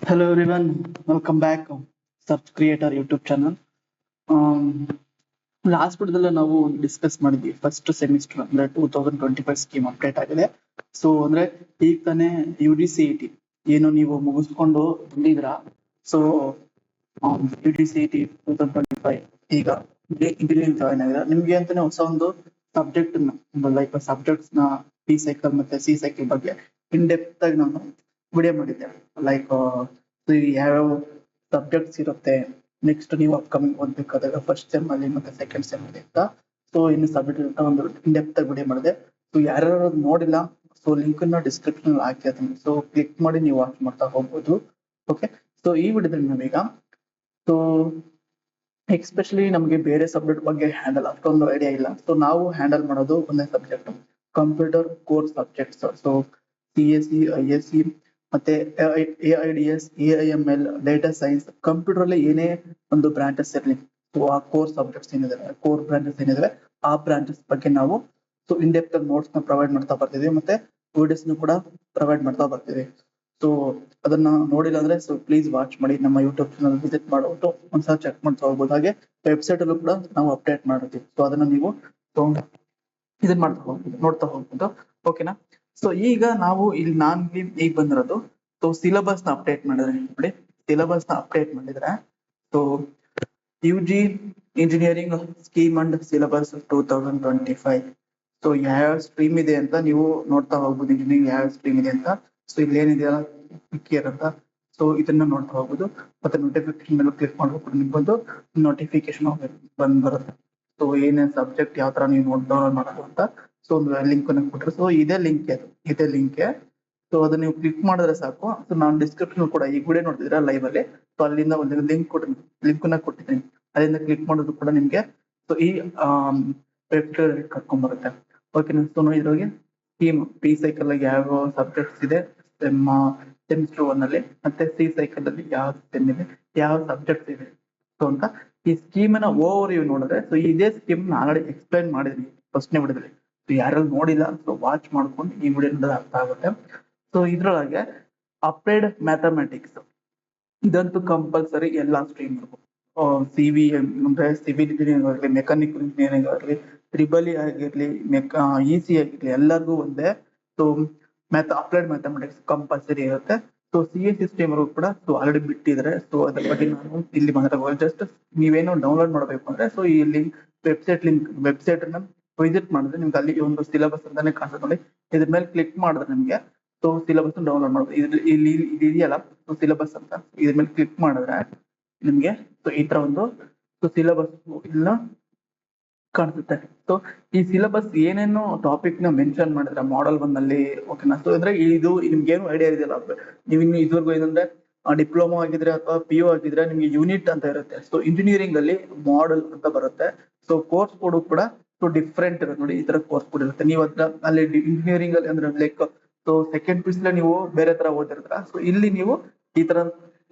Hello everyone, welcome back. Search Creator YouTube channel. Last ವಿಡಿಯೋದಲ್ಲಿ ನಾವು discuss ಮಾಡಿದ್ವಿ first semester ಅಂದ್ರೆ 2025 ಸ್ಕೀಮ್ ಅಪ್ಡೇಟ್ ಆಗಿದೆ. ಸೊ ಅಂದ್ರೆ ಈಗ ತಾನೇ UGCET ಏನು ನೀವು ಮುಗಿಸ್ಕೊಂಡು ಬಂದಿದ್ರಾ. ಸೊ UGCET 2025 ಈಗ ಇಂಜಿನಿಯರಿಂಗ್ ಜಾಯಿನ್ ಆಗಿದ್ರೆ ನಿಮ್ಗೆ ಅಂತಾನೆ ಹೊಸ ಒಂದು ಸಬ್ಜೆಕ್ಟ್ ಲೈಕ್ ಸಬ್ಜೆಕ್ಟ್ಸ್ ನ ಪಿ ಸೈಕಲ್ ಮತ್ತೆ ಸಿ ಸೈಕಲ್ ಬಗ್ಗೆ ಇನ್ ಡೆಪ್ತ್ ಆಗಿ ನಾನು ವಿಡಿಯೋ ಮಾಡಿದ್ದೆ. ಲೈಕ್ ಯಾವ್ಯಾವ ಸಬ್ಜೆಕ್ಟ್ಸ್ ಇರುತ್ತೆ, ನೆಕ್ಸ್ಟ್ ನೀವು ಅಪ್ಕಮಿಂಗ್ ಓದ್ಬೇಕಾದಾಗ ಫಸ್ಟ್ ಸೆಮ್ ಅಲ್ಲಿ ಮತ್ತೆ ಸೆಕೆಂಡ್ ಸೆಮ್ ಅಲ್ಲಿ ಅಂತ. ಸೊ ಇನ್ನು ಸಬ್ಜೆಕ್ಟ್ ಅಂತ ಒಂದು ಇನ್ ಡೆಪ್ತ್ ಆಗಿ ವಿಡಿಯೋ ಮಾಡಿದೆ. ಸೊ ಯಾರು ನೋಡಿಲ್ಲ, ಸೊ ಲಿಂಕ್ ನ ಡಿಸ್ಕ್ರಿಪ್ಷನ್ ಹಾಕಿರ್ತೀನಿ, ಸೊ ಕ್ಲಿಕ್ ಮಾಡಿ ನೀವು ವಾಚ್ ಮಾಡ್ತಾ ಹೋಗ್ಬೋದು. ಓಕೆ, ಸೊ ಈ ವಿಡಿಯೋದಲ್ಲಿ ನಾವೀಗ ಸೊ ಎಕ್ಸ್ಪೆಷಲಿ ನಮಗೆ ಬೇರೆ ಸಬ್ಜೆಕ್ಟ್ ಬಗ್ಗೆ ಹ್ಯಾಂಡಲ್ ಅಷ್ಟೊಂದು ಐಡಿಯಾ ಇಲ್ಲ. ಸೊ ನಾವು ಹ್ಯಾಂಡಲ್ ಮಾಡೋದು ಒಂದೇ subject, computer core subjects. So CSE, ISE ಮತ್ತೆ AIDS, AIML, data science, computer ಅಲ್ಲಿ ಏನೇ ಒಂದು ಬ್ರಾಂಚಸ್ ಇರಲಿ, ಸೊ ಆ ಕೋರ್ ಸಬ್ಜೆಕ್ಟ್ಸ್ ಏನಿದೆ, ಕೋರ್ ಬ್ರಾಂಚಸ್ ಏನಿದೆ ಆ ಬ್ರಾಂಚಸ್ ಬಗ್ಗೆ ನಾವು ಸೊ ಇನ್ ಡೆಪ್ತ್ ನೋಟ್ಸ್ ನ ಪ್ರೊವೈಡ್ ಮಾಡ್ತಾ ಬರ್ತೀವಿ, ಮತ್ತೆ ವಿಡಿಯೋಸ್ ಕೂಡ ಪ್ರೊವೈಡ್ ಮಾಡ್ತಾ ಬರ್ತೀವಿ. ಸೊ ಅದನ್ನ ನೋಡಿಲ್ಲ ಅಂದ್ರೆ ಸೊ ಪ್ಲೀಸ್ ವಾಚ್ ಮಾಡಿ, ನಮ್ಮ ಯೂಟ್ಯೂಬ್ ಚಾನಲ್ ವಿಸಿಟ್ ಮಾಡ್ಬಿಟ್ಟು ಒಂದ್ಸಲ ಚೆಕ್ ಮಾಡ್ತಾ ಹೋಗ್ಬೋದು. ಹಾಗೆ ವೆಬ್ಸೈಟ್ ಅಲ್ಲೂ ಕೂಡ ನಾವು ಅಪ್ಡೇಟ್ ಮಾಡಿರ್ತೀವಿ, ಸೊ ಅದನ್ನ ನೀವು ಇದನ್ ಮಾಡ್ತಾ ಹೋಗ್ಬೋದು, ನೋಡ್ತಾ ಹೋಗ್ಬೋದು. ಓಕೆನಾ. ಸೊ ಈಗ ನಾವು ಇಲ್ಲಿ ಈಗ ಬಂದಿರೋದು ಸೊ ಸಿಲೆಬಸ್ ನ ಅಪ್ಡೇಟ್ ಮಾಡಿದ್ರೆ ನೋಡಿ, ಸಿಲೆಬಸ್ ನ ಅಪ್ಡೇಟ್ ಮಾಡಿದ್ರೆ so UG engineering scheme and syllabus 2025. So ಯಾವ ಸ್ಟ್ರೀಮ್ ಇದೆ ಅಂತ ನೀವು ನೋಡ್ತಾ ಹೋಗ್ಬೋದು, ಇಂಜಿನಿಯರಿಂಗ್ ಯಾವ ಸ್ಟ್ರೀಮ್ ಇದೆ ಅಂತ. ಸೊ ಇಲ್ಲಿ ಏನಿದೆಯಲ್ಲ ಪಿಕ್ಕಿಯರ್ ಅಂತ, ಸೊ ಇದನ್ನ ನೋಡ್ತಾ ಹೋಗ್ಬೋದು. ಮತ್ತೆ ನೋಟಿಫಿಕೇಶನ್ ಮೇಲೆ ಕ್ಲಿಕ್ ಮಾಡ್ಬೇಕು, ನಿಮ್ಗೊಂದು ನೋಟಿಫಿಕೇಶನ್ ಬಂದ್ ಬರುತ್ತೆ. ಸೊ ಏನೇನ್ ಸಬ್ಜೆಕ್ಟ್ ಯಾವ ತರ ನೀವು ಡೌನ್ಲೋಡ್ ಮಾಡೋದು ಅಂತ ಸೊ ಒಂದು ಲಿಂಕ್ ಅನ್ನ ಕೊಟ್ಟರೆ, ಸೊ ಇದೇ ಲಿಂಕ್. ಸೊ ಅದನ್ನ ನೀವು ಕ್ಲಿಕ್ ಮಾಡಿದ್ರೆ ಸಾಕು. ಸೊ ನಾನು ಡಿಸ್ಕ್ರಿಪ್ಷನ್ ಕೂಡ ಈಗ ವಿಡಿಯೋ ನೋಡ್ತಿದ್ರೆ ಲೈವ್ ಅಲ್ಲಿ, ಸೊ ಅಲ್ಲಿಂದ ಒಂದು ಲಿಂಕ್ ಅನ್ನ ಕೊಟ್ಟಿದ್ದೀನಿ, ಅಲ್ಲಿಂದ ಕ್ಲಿಕ್ ಮಾಡೋದು ಕೂಡ ನಿಮ್ಗೆ ಸೊ ಈ ವೆಬ್ಸೈಟ್ ಕರ್ಕೊಂಡ್ ಬರುತ್ತೆ. ಓಕೆನಾ. ಸೊ ಇದ್ರೊಳಗೆ ಸ್ಕೀಮ್ ಪಿ ಸೈಕಲ್ ಯಾವ ಸಬ್ಜೆಕ್ಟ್ಸ್ ಇದೆ ಸೆಮಿಸ್ಟರ್ 1 ಅಲ್ಲಿ, ಮತ್ತೆ ಸಿ ಸೈಕಲ್ ಅಲ್ಲಿ ಯಾವ ಸೆಮ್ ಇದೆ, ಯಾವ ಸಬ್ಜೆಕ್ಟ್ಸ್ ಇದೆ ಸೊ ಅಂತ ಈ ಸ್ಕೀಮ್ ನ ಓವರ್ ವ್ಯೂ ನೋಡಿದ್ರೆ, ಸೊ ಇದೇ ಸ್ಕೀಮ್ ನ ಆಲ್ರೆಡಿ ಎಕ್ಸ್ಪ್ಲೈನ್ ಮಾಡಿದ್ವಿ ಫಸ್ಟ್ನೇ ವಿಡಿಯೋದಲ್ಲಿ. ಸೊ ಯಾರೆಲ್ಲ ನೋಡಿಲ್ಲ ಸೊ ವಾಚ್ ಮಾಡ್ಕೊಂಡು ಈ ವಿಡಿಯೋ ನೋಡಿದ್ರೆ ಅರ್ಥ ಆಗುತ್ತೆ. ಸೊ ಇದ್ರೊಳಗೆ ಅಪ್ಲೈಡ್ ಮ್ಯಾಥಮೆಟಿಕ್ಸ್ ಇದಂತೂ ಕಂಪಲ್ಸರಿ ಎಲ್ಲಾ ಸ್ಟ್ರೀಮ್ CV ಅಂದ್ರೆ ಸಿವಿಲ್ ಇಂಜಿನಿಯರಿಂಗ್ ಆಗಲಿ, ಮೆಕ್ಯಾನಿಕಲ್ ಇಂಜಿನಿಯರಿಂಗ್ ಆಗಲಿ, ಟ್ರಿಬಲ್ ಆಗಿರ್ಲಿ, EC ಆಗಿರ್ಲಿ, ಎಲ್ಲರಿಗೂ ಒಂದೇ. ಸೊ ಅಪ್ಲೈಡ್ ಮ್ಯಾಥಮೆಟಿಕ್ಸ್ ಕಂಪಲ್ಸರಿ ಇರುತ್ತೆ. ಸೊ CSE ಸ್ಟ್ರೀಮ್ ಕೂಡ ಸೊ ಆಲ್ರೆಡಿ ಬಿಟ್ಟಿದ್ರೆ, ಸೊ ಅದ್ರ ಬಗ್ಗೆ ನಾನು ಇಲ್ಲಿ ಮಾತಾಡಬಹುದು. ಜಸ್ಟ್ ನೀವೇನೋ ಡೌನ್ಲೋಡ್ ಮಾಡಬೇಕು ಅಂದ್ರೆ ಸೊ ಈ ವೆಬ್ಸೈಟ್ ಅನ್ನ ವಿಸಿಟ್ ಮಾಡಿದ್ರೆ ನಿಮ್ಗೆ ಅಲ್ಲಿ ಒಂದು ಸಿಲೆಬಸ್ ಅಂತಾನೆ ಕಾಣಿಸುತ್ತೆ ನೋಡಿ. ಇದ್ರ ಮೇಲೆ ಕ್ಲಿಕ್ ಮಾಡಿದ್ರೆ ನಿಮ್ಗೆ ಸೊ ಸಿಲೆಬಸ್ ಡೌನ್ಲೋಡ್ ಮಾಡೋದು ಇಲ್ಲಿ ಇದೆಯಲ್ಲ ಸೊ ಸಿಲೆಬಸ್ ಅಂತ, ಇದ್ರ ಮೇಲೆ ಕ್ಲಿಕ್ ಮಾಡಿದ್ರೆ ನಿಮ್ಗೆ ಸೊ ಈ ತರ ಒಂದು ಸಿಲೆಬಸ್ ಇಲ್ಲ ಕಾಣಿಸುತ್ತೆ. ಸೊ ಈ ಸಿಲೆಬಸ್ ಏನೇನು ಟಾಪಿಕ್ ನ ಮೆನ್ಷನ್ ಮಾಡಿದ್ರೆ ಮಾಡಲ್ 1 ಅಲ್ಲಿ, ಓಕೆನಾ. ಸೊ ಅಂದ್ರೆ ಇದು ನಿಮ್ಗೆ ಏನು ಐಡಿಯಾ ಇದೆಯಲ್ಲ, ನೀವು ಇನ್ನು ಇದುವರೆಗೂ ಏನಂದ್ರೆ ಡಿಪ್ಲೊಮಾ ಆಗಿದ್ರೆ ಅಥವಾ PU ಆಗಿದ್ರೆ ನಿಮ್ಗೆ ಯೂನಿಟ್ ಅಂತ ಇರುತ್ತೆ. ಸೊ ಇಂಜಿನಿಯರಿಂಗ್ ಅಲ್ಲಿ ಮಾಡಲ್ ಅಂತ ಬರುತ್ತೆ. ಸೊ ಕೋರ್ಸ್ ಕೋಡ್ ಕೂಡ ಸೊ ಡಿಫ್ರೆಂಟ್ ಇರುತ್ತೆ ನೋಡಿ, ಈ ತರ ಕೋರ್ಸ್ ಕೋಡ್ ಇರುತ್ತೆ. ನೀವು ಅಲ್ಲಿ ಇಂಜಿನಿಯರಿಂಗ್ ಅಲ್ಲಿ ಅಂದ್ರೆ ಲೈಕ್ ಸೊ ಸೆಕೆಂಡ್ ಪೀಸ್ ನೀವು ಬೇರೆ ತರ ಓದಿರ್ತೀರ. ಸೊ ಇಲ್ಲಿ ನೀವು ಈ ತರ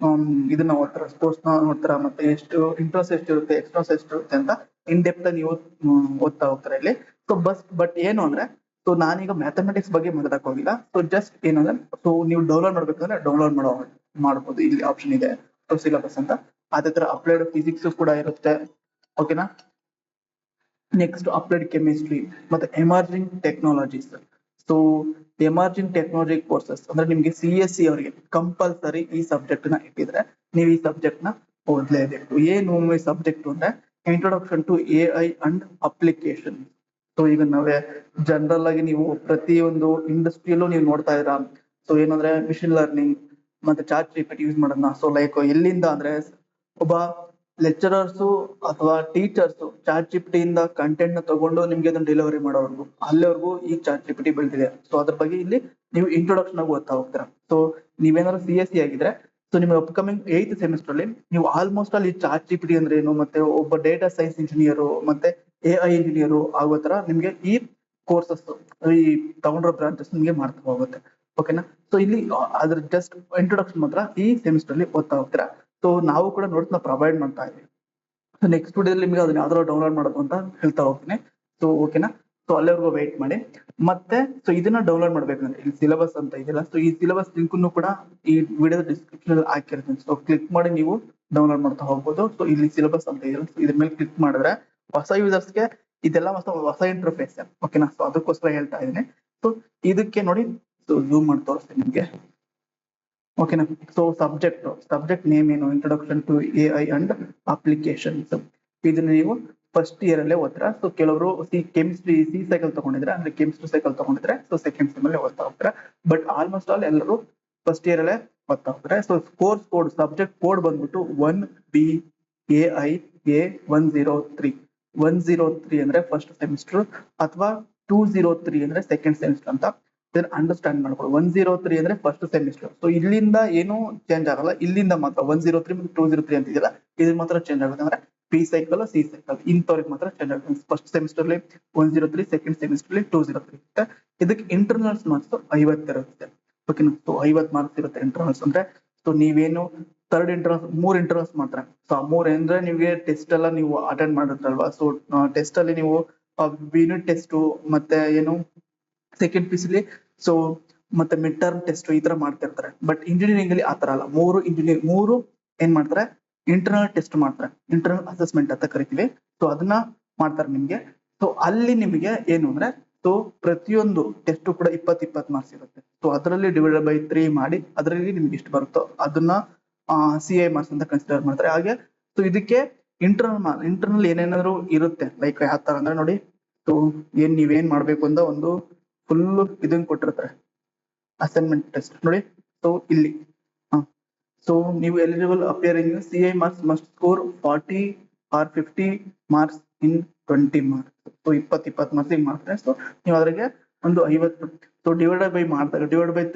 ಇದನ್ನ ಓದ್ತಾರ, ಸ್ಪೋರ್ಟ್ಸ್ ನ ನೋಡ್ತಾರ, ಮತ್ತೆ ಎಷ್ಟು ಇಂಟ್ರೆಸ್ಟ್ ಎಷ್ಟಿರುತ್ತೆ, ಎಕ್ಸ್ಟ್ರಾಸ್ ಎಷ್ಟಿರುತ್ತೆ ಅಂತ ಇನ್ ಡೆಪ್ತ್ ನೀವು ಓದ್ತಾ ಹೋಗ್ತಾರೆ ಇಲ್ಲಿ. ಸೊ ಬಟ್ ಏನು ಅಂದ್ರೆ ಸೊ ನಾನೀಗ ಮ್ಯಾಥಮೆಟಿಕ್ಸ್ ಬಗ್ಗೆ ಮಾತಾಡಕ್ ಹೋಗಿಲ್ಲ. ಸೊ ಜಸ್ಟ್ ಏನಂದ್ರೆ ಸೊ ನೀವು ಡೌನ್ಲೋಡ್ ಮಾಡ್ಬೇಕಂದ್ರೆ ಡೌನ್ಲೋಡ್ ಮಾಡ್ಬೋದು, ಇಲ್ಲಿ ಆಪ್ಷನ್ ಇದೆ ಸೊ ಸಿಲೆಬಸ್ ಅಂತ. ಅದೇ ತರ ಅಪ್ಲೈಡ್ ಫಿಸಿಕ್ಸ್ ಕೂಡ ಇರುತ್ತೆ, ಓಕೆನಾ. ನೆಕ್ಸ್ಟ್ ಅಪ್ಲೈಡ್ ಕೆಮಿಸ್ಟ್ರಿ ಮತ್ತೆ emerging technologies. So emerging technology courses ಅಂದ್ರೆ ನಿಮ್ಗೆ CSE ಅವರಿಗೆ ಕಂಪಲ್ಸರಿ ಈ ಸಬ್ಜೆಕ್ಟ್ ನ ಇಟ್ಟಿದ್ರೆ ನೀವು ಈ ಸಬ್ಜೆಕ್ಟ್ ನ ಓದ್ಲೇಬೇಕು. ಏನು ಈ ಸಬ್ಜೆಕ್ಟ್ ಅಂದ್ರೆ introduction to AI and application. So ಈಗ ನಾವೇ ಜನರಲ್ ಆಗಿ ನೀವು ಪ್ರತಿಯೊಂದು ಇಂಡಸ್ಟ್ರಿಯಲ್ಲೂ ನೀವು ನೋಡ್ತಾ ಇದ್ದೀರಾ. ಸೊ ಏನಂದ್ರೆ ಮಿಷಿನ್ ಲರ್ನಿಂಗ್ ಮತ್ತೆ ಚಾಟ್ GPT ಯೂಸ್ ಮಾಡೋದನ್ನ. ಸೊ ಲೈಕ್ ಎಲ್ಲಿಂದ ಅಂದ್ರೆ ಒಬ್ಬ ಲೆಕ್ಚರರ್ಸ್ ಅಥವಾ ಟೀಚರ್ಸ್ ಚಾಟ್ GPT ಇಂದ ಕಂಟೆಂಟ್ ನ ತಗೊಂಡು ನಿಮ್ಗೆ ಅದನ್ನ ಡೆಲಿವರಿ ಮಾಡೋವರೆಗೂ ಅಲ್ಲಿವರೆಗೂ ಈ ಚಾಟ್ GPT ಬೆಳೆದಿದೆ. ಸೊ ಅದ್ರ ಬಗ್ಗೆ ಇಲ್ಲಿ ನೀವು ಇಂಟ್ರೊಡಕ್ಷನ್ ಆಗಿ ಓದ್ತಾ ಹೋಗ್ತೀರಾ. ಸೊ ನೀವೇನಾದ್ರು CSE ಆಗಿದ್ರೆ ಸೊ ನಿಮ್ಮ ಅಪ್ಕಮಿಂಗ್ 8th ಸೆಮಿಸ್ಟರ್ ಅಲ್ಲಿ ನೀವು ಆಲ್ಮೋಸ್ಟ್ ಅಲ್ಲಿ ಚಾಟ್ GPT ಅಂದ್ರೆ ಏನು, ಮತ್ತೆ ಒಬ್ಬ ಡೇಟಾ ಸೈನ್ಸ್ ಇಂಜಿನಿಯರ್ ಮತ್ತೆ AI ಇಂಜಿನಿಯರ್ ಆಗೋ ತರ ನಿಮ್ಗೆ ಈ ಕೋರ್ಸಸ್ ಈ ತಗೊಂಡ್ರ ಬ್ರಾಂಚಸ್ ನಿಮ್ಗೆ ಮಾಡ್ತಾ ಹೋಗುತ್ತೆ, ಓಕೆನಾ. ಸೊ ಇಲ್ಲಿ ಅದ್ರ ಜಸ್ಟ್ ಇಂಟ್ರೊಡಕ್ಷನ್ ಮಾತ್ರ ಈ ಸೆಮಿಸ್ಟರ್ ಅಲ್ಲಿ ಓದ್ತಾ ಹೋಗ್ತೀರಾ. ಸೊ ನಾವು ಕೂಡ ನೋಟ್ಸ್ ನ ಪ್ರೊವೈಡ್ ಮಾಡ್ತಾ ಇದ್ದೀವಿ. ನೆಕ್ಸ್ಟ್ ವಿಡಿಯೋದಲ್ಲಿ ನಿಮ್ಗೆ ಅದನ್ನ ಯಾವ್ದಾದ್ರು ಡೌನ್ಲೋಡ್ ಮಾಡೋದು ಅಂತ ಹೇಳ್ತಾ ಹೋಗ್ತೀನಿ. ಸೊ ಓಕೆನಾ. ಸೊ ಅಲ್ಲಿವರೆಗೂ ವೇಟ್ ಮಾಡಿ. ಮತ್ತೆ ಸೊ ಇದನ್ನ ಡೌನ್ಲೋಡ್ ಮಾಡ್ಬೇಕಂದ್ರೆ ಇಲ್ಲಿ ಸಿಲೆಬಸ್ ಅಂತ ಇದೆಯಲ್ಲ, ಸೊ ಈ ಸಿಲೆಬಸ್ ಲಿಂಕ್ ಕೂಡ ಈ ವಿಡಿಯೋದ ಡಿಸ್ಕ್ರಿಪ್ಷನ್ ಅಲ್ಲಿ ಹಾಕಿರ್ತೀನಿ. ಸೊ ಕ್ಲಿಕ್ ಮಾಡಿ ನೀವು ಡೌನ್ಲೋಡ್ ಮಾಡ್ತಾ ಹೋಗ್ಬೋದು. ಸೊ ಇಲ್ಲಿ ಸಿಲೆಬಸ್ ಅಂತ ಇದೆಯಲ್ಲ, ಸೊ ಇದ್ರ ಮೇಲೆ ಕ್ಲಿಕ್ ಮಾಡಿದ್ರೆ ಹೊಸ ಯೂಸರ್ಸ್ಗೆ ಇದೆಲ್ಲ ಹೊಸ ಇಂಟರ್ಫೇಸ್. ಓಕೆನಾ, ಸೊ ಅದಕ್ಕೋಸ್ಕರ ಹೇಳ್ತಾ ಇದ್ದೀನಿ. ಸೊ ಇದಕ್ಕೆ ನೋಡಿ, ಸೊ ಝೂಮ್ ಮಾಡಿ ತೋರಿಸ್ತೀನಿ ನಿಮ್ಗೆ. ಓಕೆನಾ, ಸೊ ಸಬ್ಜೆಕ್ಟ್ ನೇಮ್ ಏನು, introduction to AI and applications. ಇದನ್ನ ನೀವು ಫಸ್ಟ್ ಇಯರ್ ಅಲ್ಲೇ ಓದ್ತೀರಾ. ಸೊ ಕೆಲವರು ಕೆಮಿಸ್ಟ್ರಿ ಸಿ ಸೈಕಲ್ ತಗೊಂಡಿದ್ರೆ, ಅಂದ್ರೆ ಕೆಮಿಸ್ಟ್ರಿ ಸೈಕಲ್ ತಗೊಂಡಿದ್ರೆ ಸೊ ಸೆಕೆಂಡ್ ಸೆಮ್ ಅಲ್ಲಿ ಓದ್ತಾ ಹೋಗ್ತಾರೆ. ಬಟ್ ಆಲ್ಮೋಸ್ಟ್ ಆಲ್ ಎಲ್ಲರೂ ಫಸ್ಟ್ ಇಯರ್ ಅಲ್ಲೇ ಓದ್ತಾ ಹೋಗ್ತಾರೆ. ಸೊ ಕೋಡ್ ಸಬ್ಜೆಕ್ಟ್ ಕೋಡ್ ಬಂದ್ಬಿಟ್ಟು 1BAI A103. 103 ಅಂದ್ರೆ ಫಸ್ಟ್ ಸೆಮಿಸ್ಟರ್, ಅಥವಾ 203 ಅಂದ್ರೆ ಸೆಕೆಂಡ್ ಸೆಮಿಸ್ಟರ್ ಅಂತ ಅಂಡರ್ಸ್ಟ್ಯಾಂಡ್ ಮಾಡ್ಕೊಳ್ಳಿ. 103 ಅಂದ್ರೆ ಫಸ್ಟ್ ಸೆಮಿಸ್ಟರ್. ಸೊ ಇಲ್ಲಿಂದ ಏನು ಚೇಂಜ್ ಆಗಲ್ಲ, ಇಲ್ಲಿಂದ ಮಾತ್ರ 103 ಮತ್ತು 203 ಅಂತ ಇದೆಯಲ್ಲ, ಇದ್ರ ಮಾತ್ರ ಚೇಂಜ್ ಆಗುತ್ತೆ. ಅಂದ್ರೆ ಪಿ ಸೈಕಲ್ ಸಿ ಸೈಕಲ್ ಇಂಥವ್ರಿಗೆ ಮಾತ್ರ ಚೇಂಜ್ ಆಗುತ್ತೆ. ಫಸ್ಟ್ ಸೆಮಿಸ್ಟರ್ ಅಲ್ಲಿ 103, ಸೆಕೆಂಡ್ ಸೆಮಿಸ್ಟರ್ ಅಲ್ಲಿ 203 ಇರುತ್ತೆ. ಇದಕ್ಕೆ ಇಂಟರ್ನಲ್ಸ್ ಮಾರ್ಕ್ಸ್ 50 ಇರುತ್ತೆ. ಓಕೆನಾ, ಸೊ 50 ಮಾರ್ಕ್ಸ್ ಇರುತ್ತೆ ಇಂಟರ್ನಲ್ಸ್ ಅಂದ್ರೆ. ಸೊ ನೀವೇನು ಥರ್ಡ್ ಇಂಟರ್ನಲ್ಸ್ 3 ಇಂಟರ್ನಲ್ಸ್ ಮಾತ್ರ. ಸೊ ಆ 3 ಅಂದ್ರೆ ನಿಮಗೆ ಟೆಸ್ಟ್ ಎಲ್ಲ ನೀವು ಅಟೆಂಡ್ ಮಾಡಿರ್ತಾರಲ್ವಾ. ಸೊ ಟೆಸ್ಟ್ ಅಲ್ಲಿ ನೀವು ಯೂನಿಟ್ ಟೆಸ್ಟ್ ಮತ್ತೆ ಏನು ಸೆಕೆಂಡ್ ಪಿಸಿಲಿ ಸೊ ಮತ್ತೆ ಮಿಡ್ ಟರ್ಮ್ ಟೆಸ್ಟ್ ಈ ತರ ಮಾಡ್ತಿರ್ತಾರೆ. ಬಟ್ ಇಂಜಿನಿಯರಿಂಗ್ ಅಲ್ಲಿ ಆತರ ಅಲ್ಲ. ಮೂರು ಏನ್ ಮಾಡ್ತಾರೆ, ಇಂಟರ್ನಲ್ ಟೆಸ್ಟ್ ಮಾಡ್ತಾರೆ, ಇಂಟರ್ನಲ್ ಅಸೆಸ್ಮೆಂಟ್ ಅಂತ ಕರಿತೀವಿ. ಸೊ ಅದನ್ನ ಮಾಡ್ತಾರೆ ನಿಮ್ಗೆ. ಸೊ ಅಲ್ಲಿ ನಿಮಗೆ ಏನು ಅಂದ್ರೆ, ಸೊ ಪ್ರತಿಯೊಂದು ಟೆಸ್ಟ್ ಕೂಡ 20 ಮಾರ್ಕ್ಸ್ ಇರುತ್ತೆ. ಸೊ ಅದರಲ್ಲಿ ಡಿವೈಡೆಡ್ ಬೈ 3 ಮಾಡಿ ಅದರಲ್ಲಿ ನಿಮ್ಗೆ ಎಷ್ಟು ಬರುತ್ತೋ ಅದನ್ನ CI ಮಾರ್ಕ್ಸ್ ಅಂತ ಕನ್ಸಿಡರ್ ಮಾಡ್ತಾರೆ. ಹಾಗೆ ಸೊ ಇದಕ್ಕೆ ಇಂಟರ್ನಲ್ ಏನೇನಾದ್ರು ಇರುತ್ತೆ, ಲೈಕ್ ಯಾವ ತರ ಅಂದ್ರೆ ನೋಡಿ, ಸೊ ನೀವೇನ್ ಮಾಡ್ಬೇಕು ಅಂತ ಒಂದು ಫುಲ್ ಇದನ್ನ ಕೊಟ್ಟಿರ್ತಾರೆ, ಅಸೈನ್ಮೆಂಟ್ ಟೆಸ್ಟ್ ನೋಡಿ. ಸೊ ಇಲ್ಲಿ ಸೊ ನೀವು eligible appearing CI marks must score 40 or 50 marks in 20 marks. So 20 marks ಹಿಂಗ್ ಮಾಡ್ತಾರೆ. ಸೊ ನೀವು ಅದ್ರಿಗೆ ಒಂದು 50 ಸೊ ಡಿವೈಡ್ ಬೈ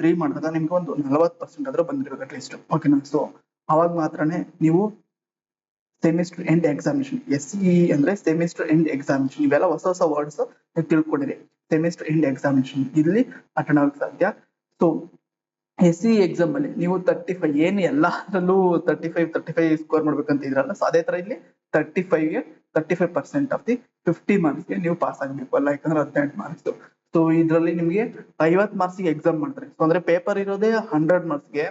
3 ಮಾಡಿದಾಗ ನಿಮ್ಗೆ ಒಂದು 40% ಆದ್ರೂ ಬಂದಿರ್ಬೇಕು ಅಟ್ಲೀಸ್ಟ್. ಓಕೆನಾ, ಸೊ ಅವಾಗ ಮಾತ್ರನೇ ನೀವು ಸೆಮಿಸ್ಟರ್ ಎಂಡ್ ಎಕ್ಸಾಮಿನೇಷನ್, SEE ಅಂದ್ರೆ ಸೆಮಿಸ್ಟರ್ ಎಂಡ್ ಎಕ್ಸಾಮಿನೇಷನ್, ಇವೆಲ್ಲ ಹೊಸ ವರ್ಡ್ಸ್ ನೀವು ತಿಳ್ಕೊಂಡಿರಿ. ಸೆಮಿಸ್ಟರ್ ಎಂಡ್ ಎಕ್ಸಾಮಿನೇಷನ್ ಇಲ್ಲಿ ಅಟೆಂಡ್ ಆಗಕ್ಕೆ ಸಾಧ್ಯ. ಸೊ SEE ಎಕ್ಸಾಮ್ ಅಲ್ಲಿ ನೀವು 35 ಏನು ಎಲ್ಲಾದ್ರಲ್ಲೂ 35 ಸ್ಕೋರ್ ಮಾಡ್ಬೇಕಂತ ಇದ್ರಲ್ಲ, ಸೊ ಅದೇ ತರ ಇಲ್ಲಿ 35% ಆಫ್ ದಿ 50 ಮಾರ್ಕ್ಸ್ಗೆ ನೀವು ಪಾಸ್ ಆಗ್ಬೇಕು ಅಲ್ಲ, ಯಾಕಂದ್ರೆ 18 ಮಾರ್ಕ್ಸ್. ಸೊ ಇದ್ರಲ್ಲಿ ನಿಮ್ಗೆ 50 ಮಾರ್ಕ್ಸ್ಗೆ ಎಕ್ಸಾಮ್ ಮಾಡ್ತಾರೆ. ಸೊ ಅಂದ್ರೆ ಪೇಪರ್ ಇರೋದೇ 100 ಮಾರ್ಕ್ಸ್ಗೆ,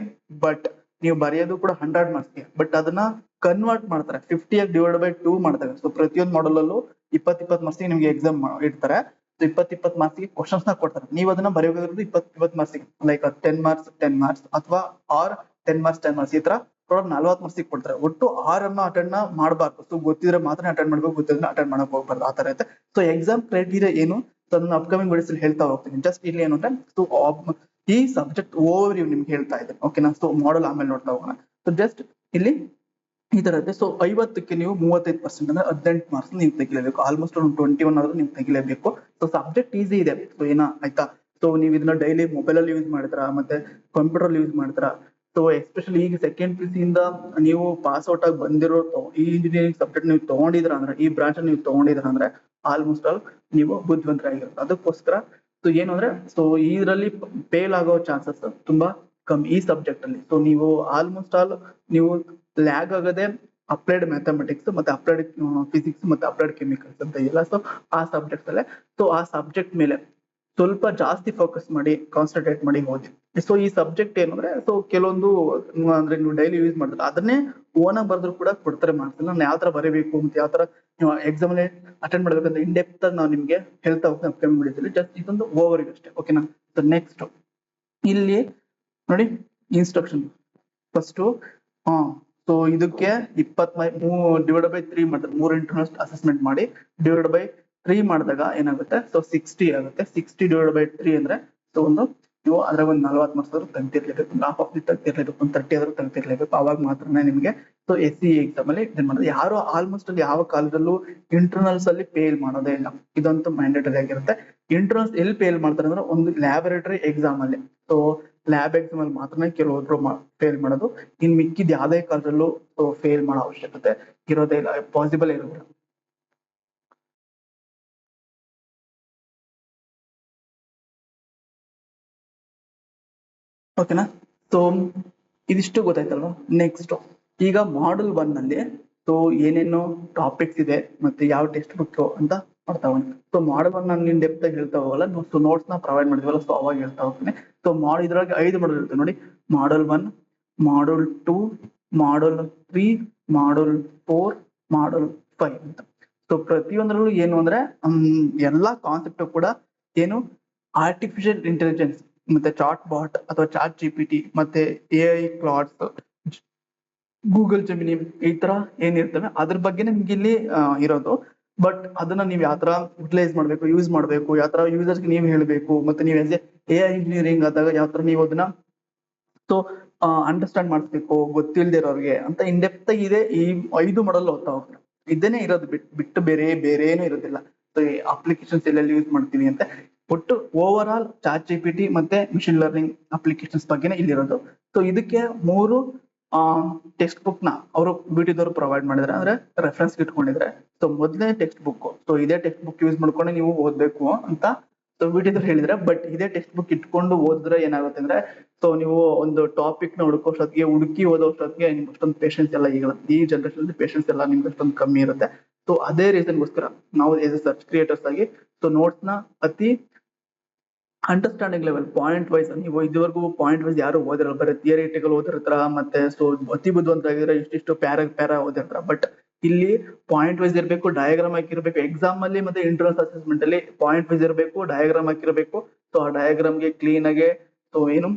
ಬಟ್ ನೀವು ಬರೆಯೋದು ಕೂಡ 100 ಮಾರ್ಕ್ಸ್ಗೆ. ಬಟ್ ಅದನ್ನ ಕನ್ವರ್ಟ್ ಮಾಡ್ತಾರೆ 50 ಡಿವೈಡ್ ಬೈ 2 ಮಾಡ್ತಾರೆ. ಸೊ ಪ್ರತಿಯೊಂದು ಮಾಡಲ್ ಅಲ್ಲೂ 20 ಮಾರ್ಕ್ಸ್ಗೆ ನಿಮ್ಗೆ ಎಕ್ಸಾಮ್ ಇಡ್ತಾರೆ. 20 ಮಾರ್ಕ್ಸ್ಗೆ ಕ್ವಶನ್ಸ್ ನ ಕೊಡ್ತಾರೆ. ನೀವು ಅದನ್ನ ಬರೆಯೋದ್ರದ್ದು 20 ಮಾರ್ಕ್ಸ್ಗೆ, ಲೈಕ್ 10 ಮಾರ್ಕ್ಸ್ ಅಥವಾ 10 ಮಾರ್ಕ್ಸ್ ಈ ತರ ಟೋಟಲ್ 40 ಮಾರ್ಕ್ಸ್ಗೆ ಕೊಡ್ತಾರೆ. ಒಟ್ಟು 6 ಅಟೆಂಡ್ ಮಾಡಬಾರ್ದು. ಸೊ ಗೊತ್ತಿದ್ರೆ ಮಾತ್ರ ಅಟೆಂಡ್ ಮಾಡ್ಬೇಕು, ಗೊತ್ತಿದ್ರೆ ಅಟೆಂಡ್ ಮಾಡಕ್ ಹೋಗ್ಬಾರ್ದು, ಆ ತರ ಇರುತ್ತೆ. ಸೊ ಎಕ್ಸಾಮ್ ಕ್ರೈಟೀರಿಯಾ ಏನು ಅದನ್ನ ಅಪ್ಕಮಿಂಗ್ ವಿಡಿಯೋಸ್ ಅಲ್ಲಿ ಹೇಳ್ತಾ ಹೋಗ್ತೀನಿ. ಜಸ್ಟ್ ಇಲ್ಲಿ ಏನು ಅಂದ್ರೆ, ಸೊ ಈ ಸಬ್ಜೆಕ್ಟ್ ಓವರ್ ನಿಮ್ಗೆ ಹೇಳ್ತಾ ಇದ್ದೀನಿ. ಓಕೆನಾ, ಸೊ ಮಾಡಲ್ ಆಮೇಲೆ ನೋಡ್ತಾ ಹೋಗೋಣ. ಸೊ ಜಸ್ಟ್ ಇಲ್ಲಿ ಈ ತರ ಇದೆ. ಸೊ 50ಕ್ಕೆ ನೀವು 35% ಅಂದ್ರೆ 18 ಮಾರ್ಕ್ಸ್ ನೀವು ತೆಗಿಲೇಬೇಕು. ಆಲ್ಮೋಸ್ಟ್ ಒಂದು 21 ಆದ್ರೂ ನೀವು ತೆಗಿಲೇಬೇಕು. ಸೊ ಸಬ್ಜೆಕ್ಟ್ ಈಸಿ ಇದೆ. ಸೊ ಆಯ್ತಾ. ಸೊ ನೀವು ಇದನ್ನ ಡೈಲಿ ಮೊಬೈಲ್ ಅಲ್ಲಿ ಯೂಸ್ ಮಾಡಿದ್ರ, ಮತ್ತೆ ಕಂಪ್ಯೂಟರ್ ಅಲ್ಲಿ ಯೂಸ್ ಮಾಡಿದ್ರ. ಸೊ ಎಸ್ಪೆಷಲಿ ಈಗ ಸೆಕೆಂಡ್ PC ಇಂದ ನೀವು ಪಾಸ್ ಔಟ್ ಆಗಿ ಬಂದಿರೋ ಈ ಇಂಜಿನಿಯರಿಂಗ್ ಸಬ್ಜೆಕ್ಟ್ ನೀವು ತಗೊಂಡಿದ್ರ ಅಂದ್ರೆ, ಈ ಬ್ರಾಂಚ್ ನೀವು ತಗೊಂಡಿದ್ರ ಅಂದ್ರೆ ಆಲ್ಮೋಸ್ಟ್ ಆಲ್ ನೀವು ಬುದ್ಧಿವಂತರಾಗಿರುತ್ತೆ. ಅದಕ್ಕೋಸ್ಕರ ಸೊ ಏನು ಅಂದ್ರೆ, ಸೊ ಇದರಲ್ಲಿ ಫೇಲ್ ಆಗೋ ಚಾನ್ಸಸ್ ತುಂಬಾ ಕಮ್ಮಿ ಈ ಸಬ್ಜೆಕ್ಟ್ ಅಲ್ಲಿ. ಸೊ ನೀವು ಆಲ್ಮೋಸ್ಟ್ ಆಲ್ ನೀವು ಲ್ಯಾಗ್ ಆಗದೆ ಅಪ್ಲೈಡ್ ಮ್ಯಾಥಮೆಟಿಕ್ಸ್ ಮತ್ತೆ ಅಪ್ಲೈಡ್ ಫಿಸಿಕ್ಸ್ ಮತ್ತೆ ಅಪ್ಲೈಡ್ ಕೆಮಿಕಲ್ಸ್ ಅಂತ ಇಲ್ಲ. ಸೊ ಆ ಸಬ್ಜೆಕ್ಟ್ ಅಲ್ಲೇ ಸೊ ಆ ಸಬ್ಜೆಕ್ಟ್ ಮೇಲೆ ಸ್ವಲ್ಪ ಜಾಸ್ತಿ ಫೋಕಸ್ ಮಾಡಿ ಕಾನ್ಸಂಟ್ರೇಟ್ ಮಾಡಿ ಓದಿ. ಸೊ ಈ ಸಬ್ಜೆಕ್ಟ್ ಏನು ಅಂದ್ರೆ, ಸೊ ಕೆಲವೊಂದು ಅಂದ್ರೆ ನೀವು ಡೈಲಿ ಯೂಸ್ ಮಾಡಿದ್ರೆ ಅದನ್ನೇ ಓನ್ ಆಗಿ ಬರೆದ್ರು ಕೂಡ ಕೊಡ್ತಾರೆ ಮಾರ್ಕ್ಸ್. ನಾನು ಯಾವ ತರ ಬರೀಬೇಕು ಮತ್ತೆ ಯಾವ ತರ ನೀವು ಎಕ್ಸಾಮ್ ಅಟೆಂಡ್ ಮಾಡ್ಬೇಕಂತ ಇನ್ ಡೆಪ್ತ್ ಆಗಿ ನಾವು ನಿಮ್ಗೆ ಹೇಳ್ತಾ ಹೋಗ್ತೀನಿ ಅಪ್ಕಮಿಂಗ್ ವಿಡಿಯೋದಲ್ಲಿ. ಜಸ್ಟ್ ಇದೊಂದು ಓವರ್ ಅಷ್ಟೇ. ಓಕೆನಾ, ಸೊ ನೆಕ್ಸ್ಟ್ ಇಲ್ಲಿ ನೋಡಿ ಇನ್ಸ್ಟ್ರಕ್ಷನ್ ಫಸ್ಟ್. ಸೊ ಇದಕ್ಕೆ 20 ಡಿವೈಡ್ ಬೈ 3 ಮಾಡ್ತಾರೆ. 3 ಇಂಟರ್ನಲ್ ಅಸೆಸ್ಮೆಂಟ್ ಮಾಡಿ ಡಿವೈಡ್ ಬೈ 3 ಮಾಡಿದಾಗ ಏನಾಗುತ್ತೆ, ಸೊ 60 ಆಗುತ್ತೆ. 60 ಡಿವೈಡ್ ಬೈ 3 ಅಂದ್ರೆ ಸೊ ಒಂದು ನೀವು ಅದ್ರಾಗ ಒಂದು 40 ಮಾರ್ಕ್ಸ್ ಆದ್ರೂ ತೆಗ್ದಿರ್ಲೇಬೇಕು, ಹಾಫ್ ಆಫ್ ದಿ ತೆಗ್ದಿರ್ಲೇಬೇಕು, ಒಂದು 30 ಆದ್ರೂ ತೆಗ್ದಿರ್ಲೇಬೇಕು. ಅವಾಗ ಮಾತ್ರನೇ ನಿಮ್ಗೆ ಸೊ SEE ಎಕ್ಸಾಮ್ ಅಲ್ಲಿ ಇದನ್ನ ಮಾಡೋದು. ಯಾರು ಆಲ್ಮೋಸ್ಟ್ ಅಲ್ಲಿ ಯಾವ ಕಾಲದಲ್ಲೂ ಇಂಟರ್ನಲ್ಸ್ ಅಲ್ಲಿ ಫೇಲ್ ಮಾಡೋದೇ ಇಲ್ಲ, ಇದಂತೂ ಮ್ಯಾಂಡೇಟರಿ ಆಗಿರುತ್ತೆ. ಇಂಟರ್ನಲ್ಸ್ ಎಲ್ಲಿ ಫೇಲ್ ಮಾಡ್ತಾರೆ ಅಂದ್ರೆ ಒಂದು ಲ್ಯಾಬೊರೇಟರಿ ಎಕ್ಸಾಮ್ ಅಲ್ಲಿ. ಸೊ ಲ್ಯಾಬ್ ಎಕ್ಸಾಮ್ ಅಲ್ಲಿ ಮಾತ್ರನೇ ಕೆಲವೊಬ್ರು ಫೇಲ್ ಮಾಡೋದು. ಇನ್ ಮಿಕ್ಕಿದ ಯಾವ್ದೇ ಕಾಲದಲ್ಲೂ ಫೇಲ್ ಮಾಡೋ ಅವಶ್ಯಕತೆ ಇರೋದೇ ಇಲ್ಲ, ಪಾಸಿಬಲ್ ಇರೋದಿಲ್ಲ. ಓಕೆನಾ, ಸೊ ಇದಿಷ್ಟು ಗೊತ್ತಾಯ್ತಲ್ವಾ. ನೆಕ್ಸ್ಟ್ ಈಗ ಮಾಡಲ್ 1 ನಲ್ಲಿ ಸೊ ಏನೇನು ಟಾಪಿಕ್ಸ್ ಇದೆ ಮತ್ತೆ ಯಾವ ಟೆಕ್ಸ್ಟ್ ಬುಕ್ ಅಂತ ಮಾಡ್ತಾ ಹೋಗ್ತೀನಿ. ಸೊ ಮಾಡಲ್ ಒನ್ ನಾನು ಇನ್ ಡೆಪ್ತ್ ಆಗಿ ಹೇಳ್ತಾ ಹೋಗಲ್ಲ, ಸೊ ನೋಟ್ಸ್ ನ ಪ್ರೊವೈಡ್ ಮಾಡಿದ್ವಲ್ಲ, ಸೊ ಅವಾಗ ಹೇಳ್ತಾ ಹೋಗ್ತೀನಿ. ಸೊ ಇದ್ರೊಳಗೆ 5 ಮಾಡಲ್ ಇರುತ್ತೆ ನೋಡಿ, ಮಾಡಲ್ 1, ಮಾಡಲ್ 2, ಮಾಡಲ್ 3, ಮಾಡಲ್ 4, ಮಾಡಲ್ 5 ಅಂತ. ಸೊ ಪ್ರತಿಯೊಂದರಲ್ಲೂ ಏನು ಅಂದ್ರೆ ಎಲ್ಲಾ ಕಾನ್ಸೆಪ್ಟ್ ಕೂಡ ಏನು ಆರ್ಟಿಫಿಷಿಯಲ್ ಇಂಟೆಲಿಜೆನ್ಸ್ ಮತ್ತೆ ಚಾಟ್ ಬಾಟ್ ಅಥವಾ ಚಾಟ್ ಜಿಪಿಟಿ ಮತ್ತೆ AI ಕ್ಲಾಡ್ಸ್, ಗೂಗಲ್ ಜೆಮಿನಿ ಈ ತರ ಏನಿರ್ತವೆ ಅದ್ರ ಬಗ್ಗೆನೇ ನಿಮ್ಗೆ ಇಲ್ಲಿ ಇರೋದು. ಬಟ್ ಅದನ್ನ ನೀವು ಯಾವ ತರ ಯುಟಿಲೈಸ್ ಮಾಡ್ಬೇಕು, ಯೂಸ್ ಮಾಡ್ಬೇಕು, ಯಾವ ತರ ಯೂಸರ್ಸ್ಗೆ ನೀವು ಹೇಳ್ಬೇಕು, ಮತ್ತೆ ನೀವು ಎಸ್ AI ಇಂಜಿನಿಯರಿಂಗ್ ಆದಾಗ ಯಾವ ತರ ನೀವು ಅದನ್ನ ಸೊ ಅಂಡರ್ಸ್ಟ್ಯಾಂಡ್ ಮಾಡಿಸ್ಬೇಕು ಗೊತ್ತಿಲ್ಲದೆ ಇರೋರಿಗೆ ಅಂತ ಇನ್ ಡೆಪ್ತ್ ಇದೆ. ಈ 5 ಮಾಡಲ್ ಓದ್ತಾ ಹೋಗ್ತಾರೆ, ಇದೇನೆ ಇರೋದು, ಬಿಟ್ಟು ಬೇರೆ ಏನು ಇರೋದಿಲ್ಲ. ಸೊ ಅಪ್ಲಿಕೇಶನ್ಸ್ ಎಲ್ಲೆಲ್ಲಿ ಯೂಸ್ ಮಾಡ್ತೀವಿ ಅಂತ ಒಟ್ಟು ಓವರ್ ಆಲ್ ಚಾಟ್ ಜಿಪಿಟಿ ಮತ್ತೆ ಮಿಷಿನ್ ಲರ್ನಿಂಗ್ ಅಪ್ಲಿಕೇಶನ್ಸ್ ಬಗ್ಗೆನೇ ಇಲ್ಲಿರೋದು. ಸೊ ಇದಕ್ಕೆ 3 ಟೆಕ್ಸ್ಟ್ ಬುಕ್ ನ ಅವರು ಬಿಟಿದವರು ಪ್ರೊವೈಡ್ ಮಾಡಿದ್ರೆ, ಅಂದ್ರೆ ರೆಫರೆನ್ಸ್ ಇಟ್ಕೊಂಡಿದ್ರೆ. ಸೊ ಮೊದಲನೇ ಟೆಕ್ಸ್ಟ್ ಬುಕ್, ಸೊ ಇದೇ ಟೆಕ್ಸ್ಟ್ ಬುಕ್ ಯೂಸ್ ಮಾಡ್ಕೊಂಡು ನೀವು ಓದ್ಬೇಕು ಅಂತ ಸೊ ಬಿಟಿದವ್ರು ಹೇಳಿದ್ರೆ. ಬಟ್ ಇದೇ ಟೆಕ್ಸ್ಟ್ ಬುಕ್ ಇಟ್ಕೊಂಡು ಓದಿದ್ರೆ ಏನಾಗುತ್ತೆ ಅಂದ್ರೆ, ಸೊ ನೀವು ಒಂದು ಟಾಪಿಕ್ ನ ಹುಡುಕಿ ಓದೋಷ್ಟೊತ್ತಿಗೆ ನಿಮ್ಗೆ ಅಷ್ಟೊಂದು ಪೇಷನ್ಸ್ ಎಲ್ಲ ಈಗ ಈ ಜನರೇಷನ್ ಪೇಷನ್ಸ್ ಎಲ್ಲ ನಿಮ್ಗೆ ಅಷ್ಟೊಂದು ಕಮ್ಮಿ ಇರುತ್ತೆ. ಸೊ ಅದೇ ರೀಸನ್ಗೋಸ್ಕರ ನಾವು ಎಸ್ ಎ ಸರ್ಚ್ ಕ್ರಿಯೇಟರ್ಸ್ ಆಗಿ ಸೊ ನೋಟ್ಸ್ ನ ಅತಿ ಅಂಡರ್ಸ್ಟ್ಯಾಂಡಿಂಗ್ ಲೆವೆಲ್ ಪಾಯಿಂಟ್ ವೈಸ್, ನೀವು ಇದುವರೆಗೂ ಪಾಯಿಂಟ್ ವೈಸ್ ಯಾರು ಓದಿರಲ್ಲ, ಬರೀ ಥಿಯರಿಟಿಕಲ್ ಓದಿರ್ತಾರ, ಮತ್ತೆ ಸೊ ಅತಿ ಬುದ್ಧಿವಂತರಾಗಿದ್ರೆ ಇಷ್ಟಿಷ್ಟು ಪ್ಯಾರಾ ಓದಿರ್ತಾರ. ಬಟ್ ಇಲ್ಲಿ ಪಾಯಿಂಟ್ ವೈಸ್ ಇರಬೇಕು, ಡಯಾಗ್ರಾಮ್ ಹಾಕಿರ್ಬೇಕು. ಎಕ್ಸಾಮ್ ಅಲ್ಲಿ ಮತ್ತೆ ಇಂಟರ್ನಲ್ ಅಸೆಸ್ಮೆಂಟ್ ಅಲ್ಲಿ ಪಾಯಿಂಟ್ ವೈಸ್ ಇರಬೇಕು, ಡಯಾಗ್ರಾಮ್ ಹಾಕಿರ್ಬೇಕು. ಸೊ ಆ ಡಯಾಗ್ರಾಮ್ಗೆ ಕ್ಲೀನ್ ಆಗಿ ಸೊ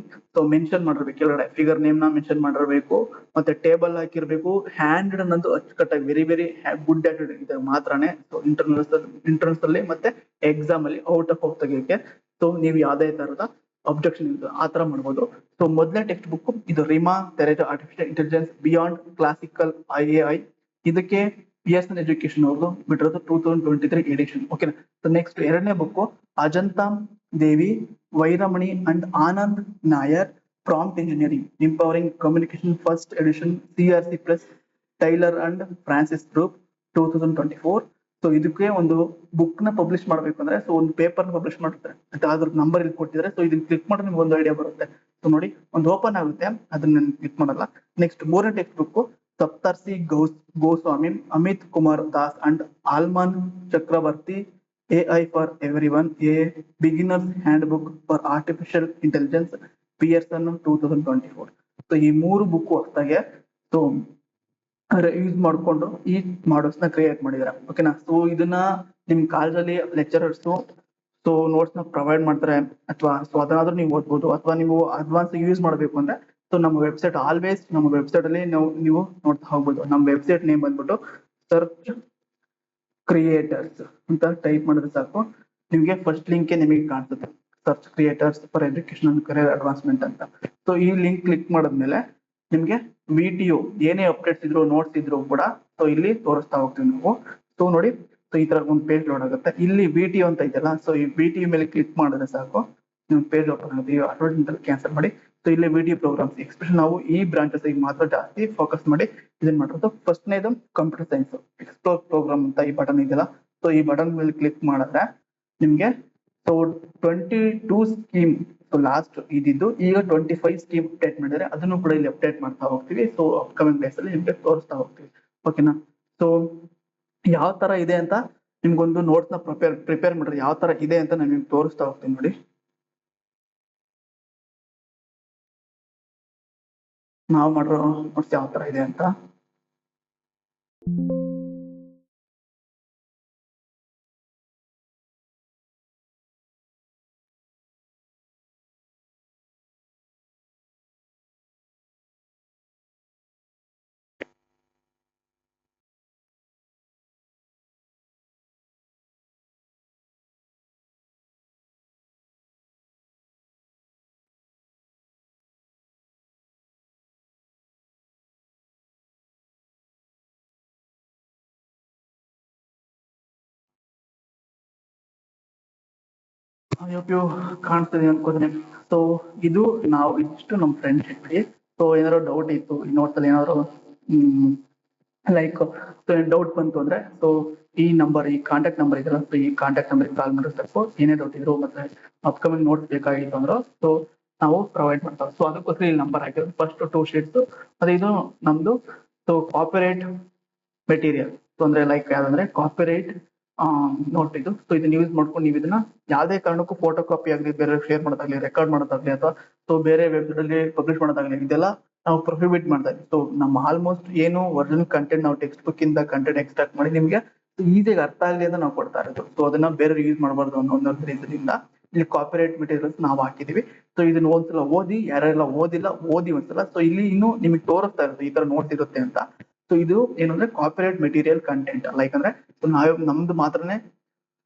ಸೊ ಮೆನ್ಷನ್ ಮಾಡಿರ್ಬೇಕು, ಕೆಳಗಡೆ ಫಿಗರ್ ನೇಮ್ ನ ಮೆನ್ಷನ್ ಮಾಡಿರ್ಬೇಕು, ಮತ್ತೆ ಟೇಬಲ್ ಹಾಕಿರ್ಬೇಕು. ಹ್ಯಾಂಡ್ ಅನ್ನೋದು ಅಚ್ಚುಕಟ್ಟಾಗಿ ವೆರಿ ಗುಡ್ ಆಟಿಟ್ಯೂಡ್ ಇದೆ ಮಾತ್ರನೇ ಸೊ ಇಂಟರ್ನಲ್ಸ್ ಅಲ್ಲಿ ಮತ್ತೆ ಎಕ್ಸಾಮ್ ಅಲ್ಲಿ ಔಟ್ ಆಫ್ ತೆಗಿಯಕ್ಕೆ. ಸೊ ನೀವು ಯಾವ್ದೇ ತರದ ಅಬ್ಜೆಕ್ಷನ್ ಇಲ್ಲ ಆ ತರ ಮಾಡ್ಬೋದು. ಸೊ ಮೊದಲನೇ ಟೆಕ್ಸ್ಟ್ ಬುಕ್ ಇದು Reema Thareja artificial intelligence beyond classical AI. ಇದಕ್ಕೆ PSN ಎಜುಕೇಶನ್ ಅವ್ರದ್ದು ಬಿಟ್ಟಿರೋದು 2023 ಎಡಿಷನ್. ಓಕೆನಾ. ಸೊ ನೆಕ್ಸ್ಟ್ ಎರಡನೇ book Ajantha Devi Vairamani and Anand Nair prompt engineering empowering communication first edition CRC plus Taylor and Francis group 2024. So ಇದಕ್ಕೆ ಒಂದು ಬುಕ್ ನ ಪಬ್ಲಿಷ್ ಮಾಡ್ಬೇಕು ಅಂದ್ರೆ, ಸೊ ಒಂದು ಪೇಪರ್ ನ ಪಬ್ಲಿಷ್ ಮಾಡ್ತಾರೆ, ಅದ್ರ ನಂಬರ್ ಇಲ್ಲಿ ಕೊಟ್ಟಿದ್ದಾರೆ. ಸೊ ಇದನ್ನ ಕ್ಲಿಕ್ ಮಾಡಿದ್ರೆ ನಿಮ್ಗೆ ಒಂದು ಐಡಿಯಾ ಬರುತ್ತೆ. ಸೊ ನೋಡಿ ಒಂದು ಓಪನ್ ಆಗುತ್ತೆ, ಅದನ್ನ ಕ್ಲಿಕ್ ಮಾಡಲ್ಲ. ನೆಕ್ಸ್ಟ್ ಮೂರನೇ text book Saptarshi Goswami, Amit Kumar Das and Amlan Chakravarti AI for everyone, a beginner's hand book for artificial intelligence, Pearson 2024. So ಈ 3 ಬುಕ್ ಹೊಸದಾಗೆ ಸೊ ಯೂಸ್ ಮಾಡ್ಕೊಂಡು ಈ ಮಾಡಲ್ಸ್ ನ ಕ್ರಿಯೇಟ್ ಮಾಡಿದಾರೆ. ಓಕೆನಾ. ಸೊ ಇದನ್ನ ನಿಮ್ ಕಾಲೇಜಲ್ಲಿ ಲೆಕ್ಚರರ್ಸ್ ಸೊ ನೋಟ್ಸ್ ನ ಪ್ರೊವೈಡ್ ಮಾಡ್ತಾರೆ, ಅಥವಾ ಸೊ ಅದನ್ನಾದ್ರೂ ನೀವು ಓದ್ಬೋದು, ಅಥವಾ ನೀವು ಅಡ್ವಾನ್ಸ್ ಯೂಸ್ ಮಾಡ್ಬೇಕು ಅಂದ್ರೆ ಸೊ ನಮ್ಮ ವೆಬ್ಸೈಟ್ ಆಲ್ವೇಸ್ ನಮ್ಮ ವೆಬ್ಸೈಟ್ ಅಲ್ಲಿ ನೀವು ನೋಡ್ತಾ ಹೋಗ್ಬೋದು. ನಮ್ಮ ವೆಬ್ಸೈಟ್ ನೇಮ್ ಬಂದ್ಬಿಟ್ಟು ಸರ್ಚ್ ಕ್ರಿಯೇಟರ್ಸ್ ಅಂತ ಟೈಪ್ ಮಾಡಿದ್ರೆ ಸಾಕು, ನಿಮ್ಗೆ ಫಸ್ಟ್ ಲಿಂಕ್ ನಿಮಗೆ ಕಾಣಿಸುತ್ತೆ, search creators for education and career advancement ಅಂತ. ಸೊ ಈ ಲಿಂಕ್ ಕ್ಲಿಕ್ ಮಾಡಿದ್ಮೇಲೆ ನಿಮ್ಗೆ ವಿಡಿಯೋ ಏನೇ ಅಪ್ಡೇಟ್ಸ್ ಇದ್ರು ನೋಟ್ಸ್ ಇದ್ರು ಕೂಡ ಸೊ ಇಲ್ಲಿ ತೋರಿಸ್ತಾ ಹೋಗ್ತೀವಿ ನಾವು. ಸೊ ನೋಡಿ, ಸೊ ಈ ತರ ಒಂದು ಪೇಜ್ ಲೋಡ್ ಆಗುತ್ತೆ. ಇಲ್ಲಿ ವಿಡಿಯೋ ಅಂತ ಇದೆಯಲ್ಲ, ಸೊ ಈ ವಿಡಿಯೋ ಮೇಲೆ ಕ್ಲಿಕ್ ಮಾಡಿದ್ರೆ ಸಾಕು ನಿಮ್ ಪೇಜ್ ಓಪನ್ ಆಗುತ್ತೆ. ಅಡ್ವರ್ಟೈಸ್ಮೆಂಟ್ ಕ್ಯಾನ್ಸಲ್ ಮಾಡಿ. ಸೊ ಇಲ್ಲಿ ವಿಡಿಯೋ ಪ್ರೋಗ್ರಾಮ್ಸ್ ಎಕ್ಸ್ಪೆಷಲ್ ನಾವು ಈ ಬ್ರಾಂಚಸ್ ಮಾತ್ರ ಜಾಸ್ತಿ ಫೋಕಸ್ ಮಾಡಿ ಇದನ್ನ ಮಾಡೋದು. ಫಸ್ಟ್ನೇದು ಕಂಪ್ಯೂಟರ್ ಸೈನ್ಸ್ ಎಕ್ಸ್ಪ್ಲೋರ್ ಪ್ರೋಗ್ರಾಮ್ ಅಂತ ಈ ಬಟನ್ ಇದೆಯಲ್ಲ, ಸೊ ಈ ಬಟನ್ ಮೇಲೆ ಕ್ಲಿಕ್ ಮಾಡಿದ್ರೆ ನಿಮ್ಗೆ ಸೊ 22 ಸ್ಕೀಮ್ ಸೊ ಲಾಸ್ಟ್ ಇದಿದ್ದು ಈಗ 25 ಸ್ಕೀಮ್ ಅಪ್ಡೇಟ್ ಮಾಡಿದ್ರೆ ಅದನ್ನು ಕೂಡ ಇಲ್ಲಿ ಅಪ್ಡೇಟ್ ಮಾಡ್ತಾ ಹೋಗ್ತೀವಿ. ಸೊ ಅಪ್ಕಮಿಂಗ್ ಡೇಸ್ ಅಲ್ಲಿ ನಿಮ್ಗೆ ತೋರಿಸ್ತಾ ಹೋಗ್ತೀವಿ. ಓಕೆನಾ. ಸೊ ಯಾವ ತರ ಇದೆ ಅಂತ ನಿಮ್ಗೊಂದು ನೋಟ್ಸ್ ನ ಪ್ರಿಪೇರ್ ಮಾಡ್ರಿ, ಯಾವ ತರ ಇದೆ ಅಂತ ನಾನು ನಿಮ್ಗೆ ತೋರಿಸ್ತಾ ಹೋಗ್ತೀನಿ ನೋಡಿ. ನಾವು ಮಾಡಿರೋ ನೋಟ್ಸ್ ಯಾವ ತರ ಇದೆ ಅಂತ. ಯು ಕಾಣ್ತದೆ ಅನ್ಕೋತೀನಿ. ಸೊ ಇದು ನಾವು ಇಷ್ಟು ನಮ್ಮ ಫ್ರೆಂಡ್ಸ್ ಇಟ್ಬಿಡಿ. ಸೊ ಏನಾದ್ರು ಡೌಟ್ ಇತ್ತು ಈ ನೋಟ್ಸ್ ಅಲ್ಲಿ ಏನಾದ್ರು ಲೈಕ್ ಡೌಟ್ ಬಂತು ಅಂದ್ರೆ ಸೊ ಈ ನಂಬರ್, ಈ ಕಾಂಟ್ಯಾಕ್ಟ್ ನಂಬರ್ ಇದೆಲ್ಲ, ಸೊ ಈ ಕಾಂಟ್ಯಾಕ್ಟ್ ನಂಬರ್ ಕಾಲ್ ಮಾಡಿದ್ರೆ ಸಾಕು. ಏನೇ ಡೌಟ್ ಇದ್ರು ಮತ್ತೆ ಅಪ್ಕಮಿಂಗ್ ನೋಟ್ಸ್ ಬೇಕಾಗಿತ್ತು ಅಂದ್ರೆ ಸೊ ನಾವು ಪ್ರೊವೈಡ್ ಮಾಡ್ತಾವೆ. ಸೊ ಅದಕ್ಕೋಸ್ಕರ ಈ ನಂಬರ್ ಹಾಕಿರೋದು. ಫಸ್ಟ್ 2 ಶೀಟ್ಸ್ ಅದೇ ಇದು ನಮ್ದು ಸೊ ಕಾಪಿರೈಟ್ ಮೆಟೀರಿಯಲ್. ಸೊ ಅಂದ್ರೆ ಲೈಕ್ ಯಾವ್ದಂದ್ರೆ ಕಾಪಿರೈಟ್ ನೋಟ್ ಇದು. ಸೊ ಇದನ್ನ ಯೂಸ್ ಮಾಡ್ಕೊಂಡು ನೀವು ಇದನ್ನ ಯಾವುದೇ ಕಾರಣಕ್ಕೂ ಫೋಟೋ ಕಾಪಿ ಆಗಲಿ, ಬೇರೆ ಶೇರ್ ಮಾಡೋದಾಗ್ಲಿ, ರೆಕಾರ್ಡ್ ಮಾಡೋದಾಗ್ಲಿ, ಅಥವಾ ಸೊ ಬೇರೆ ವೆಬ್ಸೈಟ್ ಅಲ್ಲಿ ಪಬ್ಲಿಷ್ ಮಾಡೋದಾಗ್ಲಿ, ಇದೆಲ್ಲ ನಾವು ಪ್ರೊಹಿಬಿಟ್ ಮಾಡ್ತಾ ಇದ್ದೀವಿ. ಸೊ ನಮ್ಮ ಆಲ್ಮೋಸ್ಟ್ ಏನು ಒರಿಜಿನಲ್ ಕಂಟೆಂಟ್ ನಾವು ಟೆಕ್ಸ್ಟ್ ಬುಕ್ ಇಂದ ಕಂಟೆಂಟ್ ಎಕ್ಸ್ಟ್ರಾಕ್ಟ್ ಮಾಡಿ ನಿಮ್ಗೆ ಈಸಿಯಾಗಿ ಅರ್ಥ ಆಗಲಿ ಅಂತ ನಾವು ಕೊಡ್ತಾ ಇರೋದು. ಸೊ ಅದನ್ನ ಬೇರೆ ಯೂಸ್ ಮಾಡಬಾರ್ದು ಅನ್ನೋ ಒಂದು ರೀಸನ್ ಇಂದ ಇಲ್ಲಿ ಕಾಪಿರೈಟ್ ಮೆಟೀರಿಯಲ್ಸ್ ನಾವು ಹಾಕಿದೀವಿ. ಸೊ ಇದನ್ನ ಒಂದ್ಸಲ ಓದಿ, ಯಾರೆಲ್ಲ ಓದಿಲ್ಲ ಓದಿ ಒಂದ್ಸಲ. ಸೊ ಇಲ್ಲಿ ಇನ್ನು ನಿಮಗೆ ತೋರಿಸ್ತಾ ಇರೋದು ಈ ತರ ನೋಟ್ಸ್ ಇರುತ್ತೆ ಅಂತ. ಸೊ ಇದು ಏನಂದ್ರೆ ಕಾಪಿರೈಟ್ ಮೆಟೀರಿಯಲ್ ಕಂಟೆಂಟ್, ಲೈಕ್ ಅಂದ್ರೆ ನಮ್ದು ಮಾತ್ರನೇ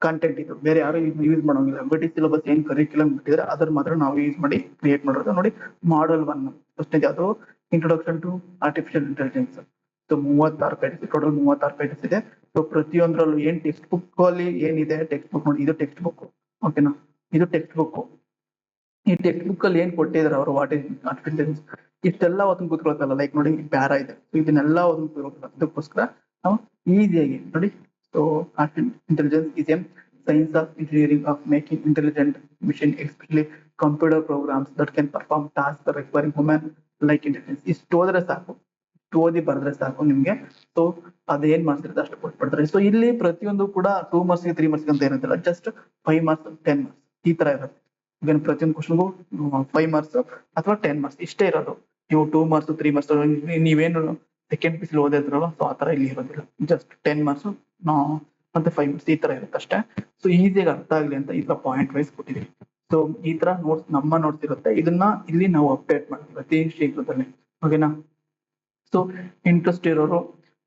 ಕಂಟೆಂಟ್ ಇದು, ಬೇರೆ ಯಾರು ಯೂಸ್ ಮಾಡೋಂಗಿಲ್ಲ. ಬಟ್ ಸಿಲೆಬಸ್ ಏನ್ ಕರಿಕ್ಯುಲಮ್ ಬಿಟ್ಟಿದ್ರೆ ಅದ್ರ ಮಾತ್ರ ನಾವು ಯೂಸ್ ಮಾಡಿ ಕ್ರಿಯೇಟ್ ಮಾಡೋದು. ನೋಡಿ ಮಾಡಲ್ 1 ಫಸ್ಟ್ನೇದು ಯಾವುದು, introduction to artificial intelligence. So 36 pages, total 36 pages ಇದೆ. ಸೊ ಪ್ರತಿಯೊಂದರಲ್ಲೂ ಏನ್ ಟೆಕ್ಸ್ಟ್ ಬುಕ್ ಅಲ್ಲಿ ಏನಿದೆ, ಟೆಕ್ಸ್ಟ್ ಬುಕ್ ನೋಡಿ, ಇದು ಟೆಕ್ಸ್ಟ್ ಬುಕ್, ಓಕೆನಾ, ಇದು ಟೆಕ್ಸ್ಟ್ ಬುಕ್. ಈ ಟೆಕ್ಸ್ಟ್ ಬುಕ್ ಅಲ್ಲಿ ಏನ್ ಕೊಟ್ಟಿದ್ದಾರೆ ಅವರು, ವಾಟ್ ಇಸ್ ಆರ್ಟಿಫಿಷಿಯಲ್ ಇಂಟೆಲಿಜೆನ್ಸ್, ಇಷ್ಟೆಲ್ಲ ಓದ್ಕೊಂಡು ಕೂತ್ಕೊಳ್ತಲ್ಲ. ಲೈಕ್ ನೋಡಿ ಪ್ಯಾರಾ ಇದೆ, ಇದನ್ನೆಲ್ಲ ಓದ್ಕೊಂಡು ಕೂತ್ಕೊಳ್ತಲ್ಲ. ಅದಕ್ಕೋಸ್ಕರ ನಾವು ಈಸಿಯಾಗಿ ನೋಡಿ. So artificial intelligence is A science of engineering of making intelligent machine, especially computer programs that can perform tasks requiring human like intelligence. ಇಷ್ಟು ಓದಿದ್ರೆ ಸಾಕು, ಇಷ್ಟು ಓದಿ ಬರೆದ್ರೆ ಸಾಕು ನಿಮ್ಗೆ. ಸೊ ಅದೇನ್ ಮಾಡ್ತಿರುತ್ತೆ ಅಷ್ಟು ಕೊಟ್ಬಿಡ್ತಾರೆ. ಸೊ ಇಲ್ಲಿ ಪ್ರತಿಯೊಂದು ಕೂಡ 2 marks 3 marks ಅಂತ ಇರುತ್ತಲ್ಲ, ಜಸ್ಟ್ 5 marks 10 marks ಈ ತರ ಇರುತ್ತೆ. ಈಗ ಪ್ರತಿಯೊಂದು ಕ್ವಶನ್ಗೂ 5 marks ಅಥವಾ 10 marks ಇಷ್ಟೇ ಇರೋದು. ನೀವು 2 marks 3 marks ನೀವೇನು ಸೆಕೆಂಡ್ ಪಿ ಸಿ ಓದಿದ್ರಲ್ಲ, ಸೊ ಆ ತರ ಇಲ್ಲಿ ಇರೋದಿಲ್ಲ. ಜಸ್ಟ್ 10 marks ಮತ್ತೆ 5 marks ಈ ತರ ಇರುತ್ತೆ ಅಷ್ಟೇ. ಸೊ ಈಸಿಯಾಗಿ ಅರ್ಥ ಆಗ್ಲಿ ಅಂತ ಈ ತರ ಪಾಯಿಂಟ್ ವೈಸ್ ಕೊಟ್ಟಿದೀವಿ. ಸೊ ಈ ತರ ನೋಟ್ಸ್, ನಮ್ಮ ನೋಟ್ಸ್ ಇರುತ್ತೆ, ಇದನ್ನ ಇಲ್ಲಿ ನಾವು ಅಪ್ಡೇಟ್ ಮಾಡ್ತೀವಿ ಅತಿ ಶೀಘ್ರದಲ್ಲಿ, ಓಕೆನಾ. ಸೊ ಇಂಟ್ರೆಸ್ಟ್ ಇರೋರು,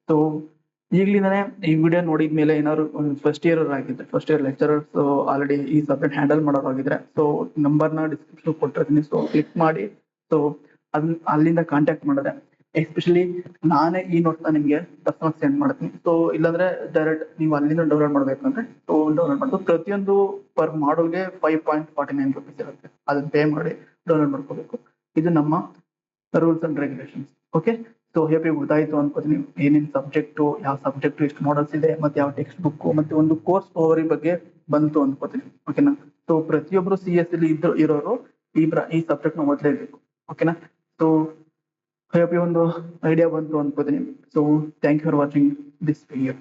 ಸೊ ಈಗ್ಲಿಂದಾನೆ ಈ ವಿಡಿಯೋ ನೋಡಿದ್ಮೇಲೆ ಏನಾದ್ರು ಫಸ್ಟ್ ಇಯರ್ ಆಗಿದ್ರೆ, ಫಸ್ಟ್ ಇಯರ್ ಲೆಕ್ಚರರ್ಸ್ ಆಲ್ರೆಡಿ ಈ ಸಬ್ಜೆಕ್ಟ್ ಹ್ಯಾಂಡಲ್ ಮಾಡೋರಾಗಿದ್ರೆ, ಸೊ ನಂಬರ್ನ ಡಿಸ್ಕ್ರಿಪ್ಷನ್ ಕೊಟ್ಟಿರ್ತೀನಿ, ಸೊ ಕ್ಲಿಕ್ ಮಾಡಿ. ಸೊ ಅದನ್ನ ಅಲ್ಲಿಂದ ಕಾಂಟ್ಯಾಕ್ಟ್ ಮಾಡಿದ್ರೆ, ಎಸ್ಪೆಷಲಿ ನಾನೇ ಈ ನೋಟ್ಸ್ ನಿಮ್ಗೆ ಪರ್ಸನಲ್ ಸೆಂಡ್ ಮಾಡ್ತೀನಿ. ಸೊ ಇಲ್ಲಾಂದ್ರೆ ಡೈರೆಕ್ಟ್ ನೀವು ಅಲ್ಲಿಂದ ಡೌನ್ಲೋಡ್ ಮಾಡ್ಬೇಕಂದ್ರೆ ಸೊ ಡೌನ್ಲೋಡ್ ಮಾಡೋದು. ಪ್ರತಿಯೊಂದು ಪರ್ ಮಾಡಲ್ಗೆ 5.49 rupees ಇರುತ್ತೆ, ಅದನ್ನ ಪೇ ಮಾಡಿ ಡೌನ್ಲೋಡ್ ಮಾಡ್ಕೋಬೇಕು. ಇದು ನಮ್ಮ rules and regulations, okay. So ಹೇಗೆ ಗೊತ್ತಾಯ್ತು ಅನ್ಕೋತೀನಿ, ಏನೇನ್ ಸಬ್ಜೆಕ್ಟು, ಯಾವ ಸಬ್ಜೆಕ್ಟ್ ಎಷ್ಟು ಮಾಡಲ್ಸ್ ಇದೆ, ಮತ್ತೆ ಯಾವ ಟೆಕ್ಸ್ಟ್ ಬುಕ್, ಮತ್ತೆ ಒಂದು ಕೋರ್ಸ್ ಓವರಿ ಬಗ್ಗೆ ಬಂತು ಅನ್ಕೋತೀನಿ, ಓಕೆನಾ. ಸೊ ಪ್ರತಿಯೊಬ್ರು CS ಅಲ್ಲಿ ಇರೋರು ಈ ಸಬ್ಜೆಕ್ಟ್ ನ ಓದಲೇಬೇಕು, ಓಕೆನಾ. ಸೊ ಒಂದು ಐಡಿಯಾ ಬಂತು ಅನ್ಕೋತೀನಿ. So thank you for watching this video.